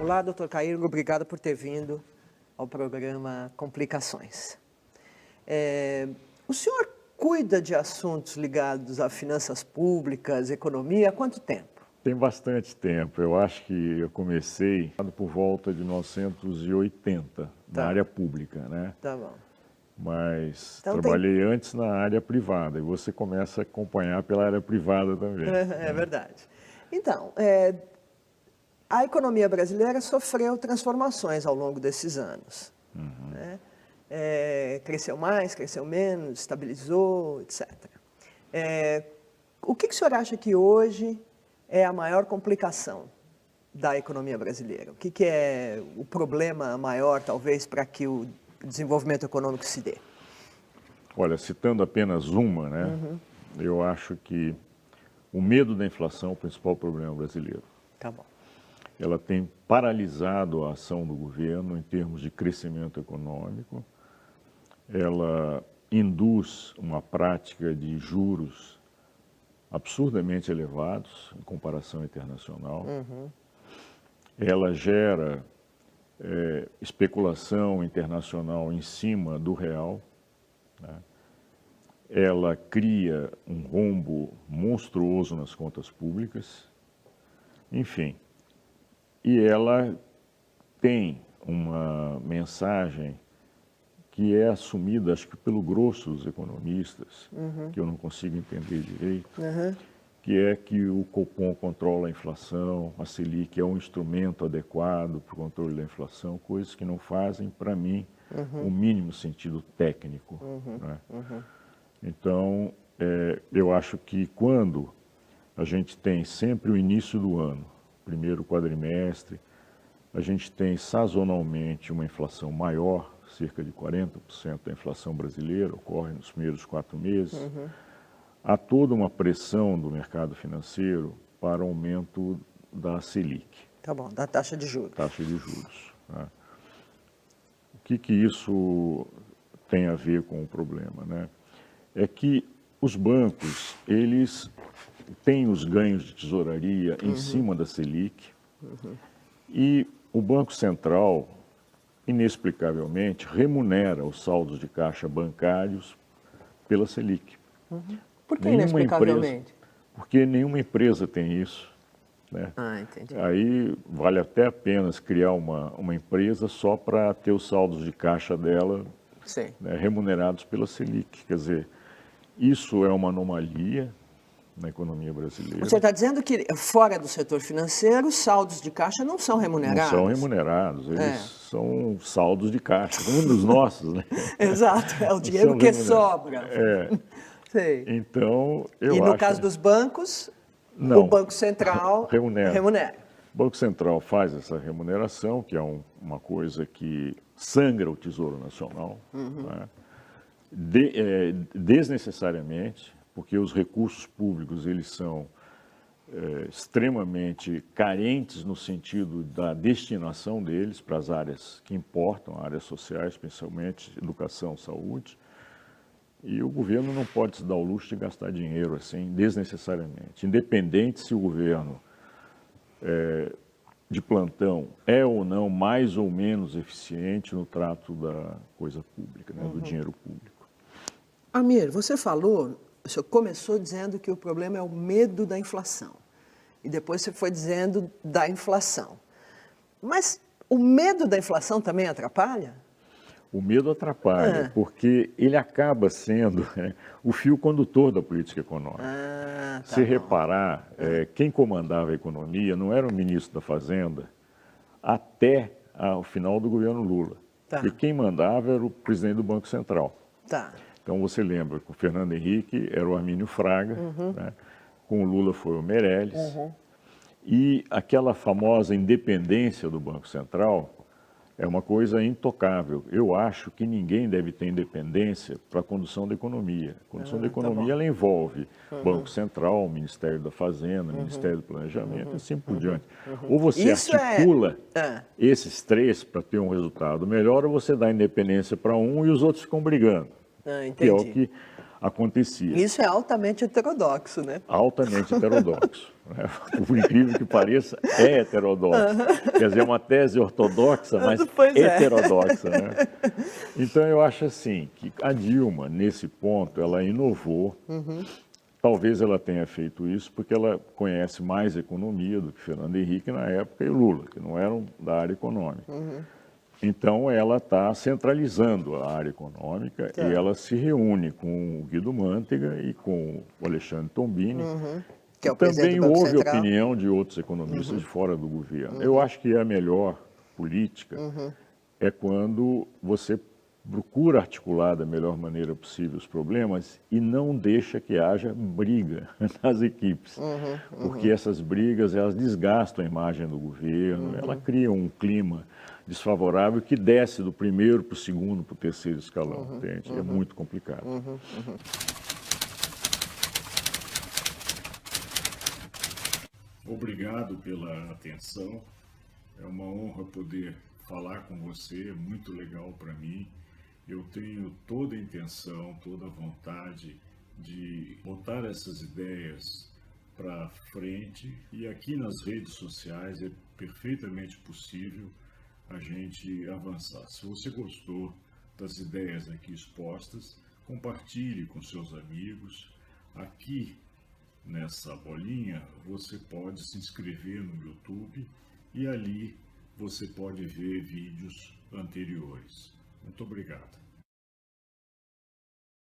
Olá, doutor Cairo, obrigado por ter vindo ao programa Complicações. O senhor cuida de assuntos ligados a finanças públicas, economia, há quanto tempo? Tem bastante tempo. Eu acho que eu comecei por volta de 1980, na área pública, né? Tá bom. Mas Então trabalhei antes na área privada e você começa a acompanhar pela área privada também. É verdade. Então, a economia brasileira sofreu transformações ao longo desses anos. Né? Cresceu mais, cresceu menos, estabilizou, etc. O que o senhor acha que hoje é a maior complicação da economia brasileira? O que é o problema maior, talvez, para que o desenvolvimento econômico se dê? Olha, citando apenas uma, né? Eu acho que o medo da inflação é o principal problema brasileiro. Tá bom. Ela tem paralisado a ação do governo em termos de crescimento econômico. Ela induz uma prática de juros absurdamente elevados em comparação internacional. Ela gera especulação internacional em cima do real, né? Ela cria um rombo monstruoso nas contas públicas, enfim. E ela tem uma mensagem que é assumida, acho que pelo grosso dos economistas, que eu não consigo entender direito, que é que o Copom controla a inflação, a Selic é um instrumento adequado para o controle da inflação, coisas que não fazem, para mim, o mínimo sentido técnico. Né? Então, eu acho que quando a gente tem sempre o início do ano, primeiro quadrimestre, a gente tem sazonalmente uma inflação maior, cerca de 40% da inflação brasileira ocorre nos primeiros 4 meses. Há toda uma pressão do mercado financeiro para o aumento da Selic. Tá bom, da taxa de juros. Taxa de juros. Né? O que isso tem a ver com o problema, né? É que os bancos, eles têm os ganhos de tesouraria em cima da Selic e o Banco Central, inexplicavelmente, remunera os saldos de caixa bancários pela Selic. Por que inexplicavelmente? Porque nenhuma empresa tem isso. Né? Entendi. Aí vale até a pena criar uma empresa só para ter os saldos de caixa dela, né, remunerados pela Selic. Quer dizer, isso é uma anomalia na economia brasileira. Você está dizendo que fora do setor financeiro, os saldos de caixa não são remunerados? Não são remunerados, eles são saldos de caixa, como os nossos, né? Exato, é o dinheiro que sobra. Sei. Então, e no caso dos bancos, o Banco Central remunera. O Banco Central faz essa remuneração, que é uma coisa que sangra o Tesouro Nacional, né? Desnecessariamente, porque os recursos públicos eles são extremamente carentes no sentido da destinação deles para as áreas que importam, áreas sociais, principalmente educação, saúde. E o governo não pode se dar o luxo de gastar dinheiro assim desnecessariamente, independente se o governo de plantão é ou não mais ou menos eficiente no trato da coisa pública, né, do dinheiro público. Amir, o senhor começou dizendo que o problema é o medo da inflação. E depois você foi dizendo da inflação. Mas o medo da inflação também atrapalha? O medo atrapalha, porque ele acaba sendo o fio condutor da política econômica. Se reparar, quem comandava a economia não era o ministro da Fazenda até o final do governo Lula. E quem mandava era o presidente do Banco Central. Então você lembra que o Fernando Henrique era o Armínio Fraga, né? Com o Lula foi o Meirelles. E aquela famosa independência do Banco Central é uma coisa intocável. Eu acho que ninguém deve ter independência para a condução da economia. A condução da economia ela envolve Banco Central, Ministério da Fazenda, Ministério do Planejamento e assim por diante. Ou você articula esses três para ter um resultado melhor, ou você dá independência para um e os outros ficam brigando. Que é o que acontecia. Isso é altamente heterodoxo, né? Altamente heterodoxo. Né? Por incrível que pareça, é heterodoxo. Quer dizer, é uma tese ortodoxa, mas heterodoxa. Né? Então, eu acho assim, que a Dilma, nesse ponto, ela inovou. Talvez ela tenha feito isso porque ela conhece mais economia do que Fernando Henrique na época e Lula, que não eram da área econômica. Então, ela está centralizando a área econômica e ela se reúne com o Guido Mantega e com o Alexandre Tombini. Que é o Também presidente do Banco houve Central. opinião de outros economistas de fora do governo. Eu acho que a melhor política é quando você procura articular da melhor maneira possível os problemas e não deixa que haja briga nas equipes. Porque essas brigas, elas desgastam a imagem do governo, ela cria um clima desfavorável que desce do primeiro para o segundo, para o terceiro escalão, entende? É muito complicado. Obrigado pela atenção. É uma honra poder falar com você, é muito legal para mim. Eu tenho toda a intenção, toda a vontade de botar essas ideias para frente e aqui nas redes sociais é perfeitamente possível a gente avançar. Se você gostou das ideias aqui expostas, compartilhe com seus amigos. Aqui nessa bolinha você pode se inscrever no YouTube e ali você pode ver vídeos anteriores. Muito obrigado.